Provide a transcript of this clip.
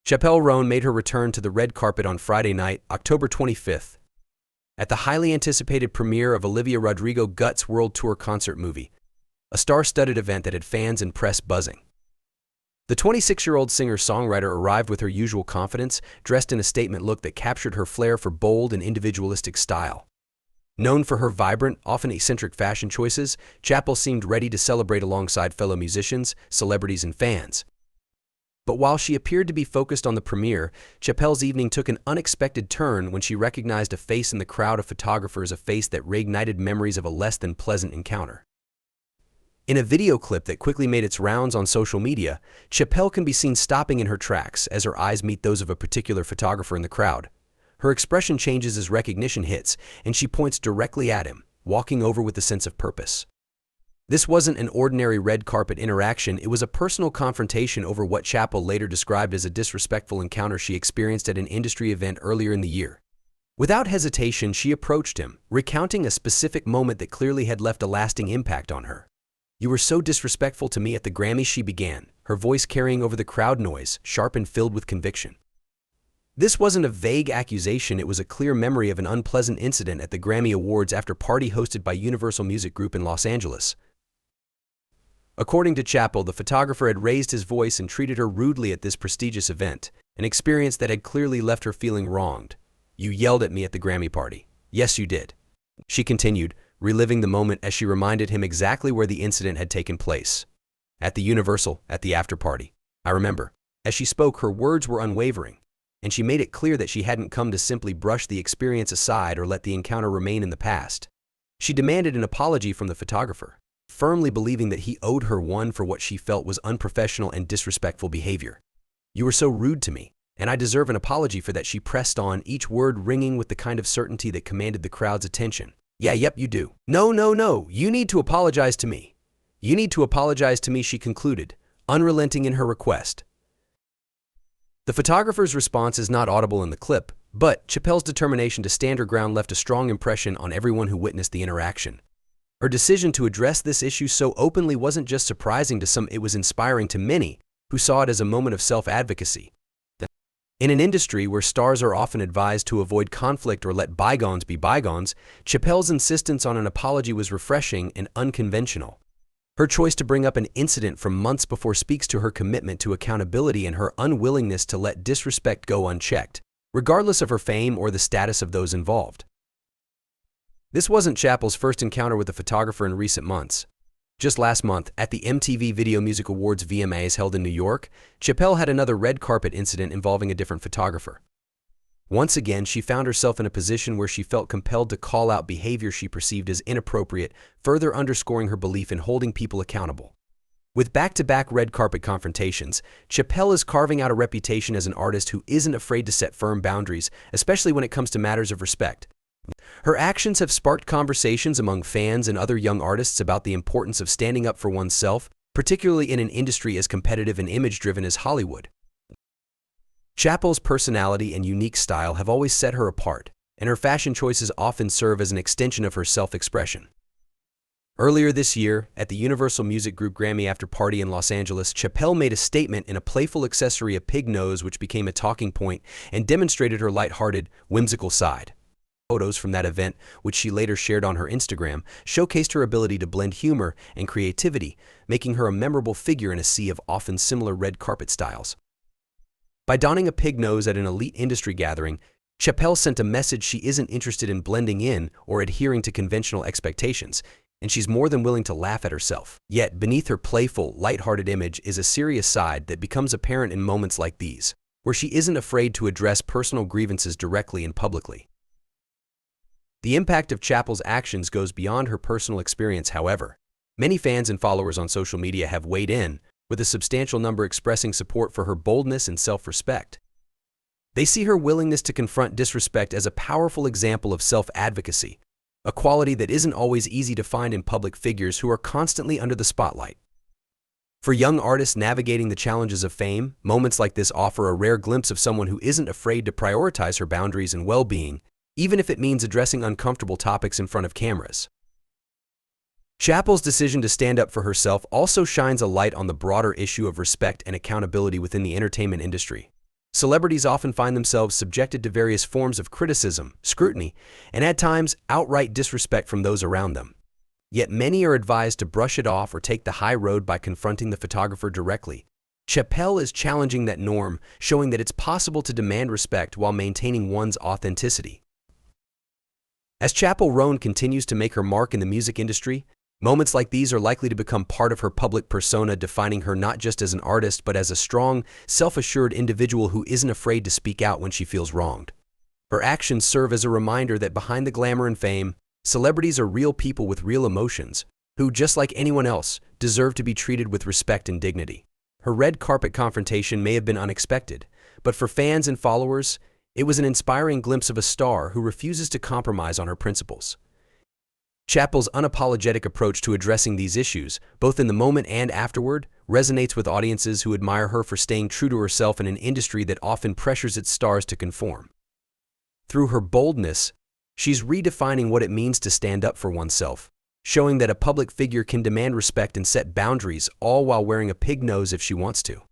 Chappell Roan made her return to the red carpet on Friday night, October 25th, at the highly anticipated premiere of Olivia Rodrigo Guts World Tour concert movie, a star-studded event that had fans and press buzzing. The 26-year-old singer-songwriter arrived with her usual confidence, dressed in a statement look that captured her flair for bold and individualistic style. Known for her vibrant, often eccentric fashion choices, Chappell seemed ready to celebrate alongside fellow musicians, celebrities, and fans. But while she appeared to be focused on the premiere, Chappell's evening took an unexpected turn when she recognized a face in the crowd of photographers, a face that reignited memories of a less than pleasant encounter. In a video clip that quickly made its rounds on social media, Chappell can be seen stopping in her tracks as her eyes meet those of a particular photographer in the crowd. Her expression changes as recognition hits, and she points directly at him, walking over with a sense of purpose. This wasn't an ordinary red carpet interaction, it was a personal confrontation over what Chappell later described as a disrespectful encounter she experienced at an industry event earlier in the year. Without hesitation, she approached him, recounting a specific moment that clearly had left a lasting impact on her. "You were so disrespectful to me at the Grammy," she began, her voice carrying over the crowd noise, sharp and filled with conviction. This wasn't a vague accusation, it was a clear memory of an unpleasant incident at the Grammy Awards after party hosted by Universal Music Group in Los Angeles. According to Chappell, the photographer had raised his voice and treated her rudely at this prestigious event, an experience that had clearly left her feeling wronged. "You yelled at me at the Grammy party." "Yes, you did," she continued, reliving the moment as she reminded him exactly where the incident had taken place. "At the Universal, at the after-party. I remember." As she spoke, her words were unwavering, and she made it clear that she hadn't come to simply brush the experience aside or let the encounter remain in the past. She demanded an apology from the photographer, firmly believing that he owed her one for what she felt was unprofessional and disrespectful behavior. "You were so rude to me, and I deserve an apology for that," she pressed on, each word ringing with the kind of certainty that commanded the crowd's attention. Yep, you do. No, you need to apologize to me. You need to apologize to me," she concluded, unrelenting in her request. The photographer's response is not audible in the clip, but Chappell's determination to stand her ground left a strong impression on everyone who witnessed the interaction. Her decision to address this issue so openly wasn't just surprising to some, it was inspiring to many who saw it as a moment of self-advocacy. In an industry where stars are often advised to avoid conflict or let bygones be bygones, Chappell's insistence on an apology was refreshing and unconventional. Her choice to bring up an incident from months before speaks to her commitment to accountability and her unwillingness to let disrespect go unchecked, regardless of her fame or the status of those involved. This wasn't Chappell's first encounter with a photographer in recent months. Just last month, at the MTV Video Music Awards VMAs held in New York, Chappell had another red carpet incident involving a different photographer. Once again, she found herself in a position where she felt compelled to call out behavior she perceived as inappropriate, further underscoring her belief in holding people accountable. With back-to-back red carpet confrontations, Chappell is carving out a reputation as an artist who isn't afraid to set firm boundaries, especially when it comes to matters of respect. Her actions have sparked conversations among fans and other young artists about the importance of standing up for oneself, particularly in an industry as competitive and image-driven as Hollywood. Chappell's personality and unique style have always set her apart, and her fashion choices often serve as an extension of her self-expression. Earlier this year, at the Universal Music Group Grammy after-party in Los Angeles, Chappell made a statement in a playful accessory, a pig nose, which became a talking point and demonstrated her lighthearted, whimsical side. Photos from that event, which she later shared on her Instagram, showcased her ability to blend humor and creativity, making her a memorable figure in a sea of often similar red carpet styles. By donning a pig nose at an elite industry gathering, Chappell sent a message she isn't interested in blending in or adhering to conventional expectations, and she's more than willing to laugh at herself. Yet, beneath her playful, lighthearted image is a serious side that becomes apparent in moments like these, where she isn't afraid to address personal grievances directly and publicly. The impact of Chappell's actions goes beyond her personal experience, however. Many fans and followers on social media have weighed in, with a substantial number expressing support for her boldness and self-respect. They see her willingness to confront disrespect as a powerful example of self-advocacy, a quality that isn't always easy to find in public figures who are constantly under the spotlight. For young artists navigating the challenges of fame, moments like this offer a rare glimpse of someone who isn't afraid to prioritize her boundaries and well-being, even if it means addressing uncomfortable topics in front of cameras. Chappell's decision to stand up for herself also shines a light on the broader issue of respect and accountability within the entertainment industry. Celebrities often find themselves subjected to various forms of criticism, scrutiny, and at times outright disrespect from those around them. Yet many are advised to brush it off or take the high road by confronting the photographer directly. Chappell is challenging that norm, showing that it's possible to demand respect while maintaining one's authenticity. As Chappell Roan continues to make her mark in the music industry, moments like these are likely to become part of her public persona, defining her not just as an artist but as a strong, self-assured individual who isn't afraid to speak out when she feels wronged. Her actions serve as a reminder that behind the glamour and fame, celebrities are real people with real emotions, who, just like anyone else, deserve to be treated with respect and dignity. Her red carpet confrontation may have been unexpected, but for fans and followers, it was an inspiring glimpse of a star who refuses to compromise on her principles. Chappell's unapologetic approach to addressing these issues, both in the moment and afterward, resonates with audiences who admire her for staying true to herself in an industry that often pressures its stars to conform. Through her boldness, she's redefining what it means to stand up for oneself, showing that a public figure can demand respect and set boundaries, all while wearing a pig nose if she wants to.